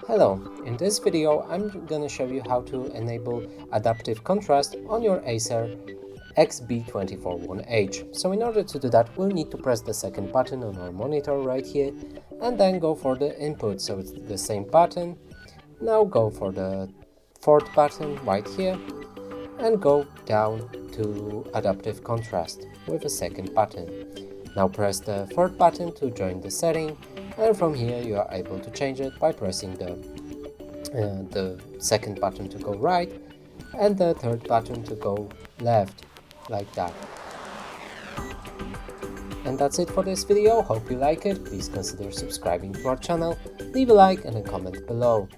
Hello, in this video I'm gonna show you how to enable adaptive contrast on your Acer XB241H. So in order to do that, we'll need to press the second button on our monitor right here and then go for the input, so it's the same button. Now go for the fourth button right here and go down to adaptive contrast with a second button. Now press the fourth button to join the setting, and from here you are able to change it by pressing the second button to go right and the third button to go left, like that. And that's it for this video. Hope you like it. Please consider subscribing to our channel, leave a like and a comment below.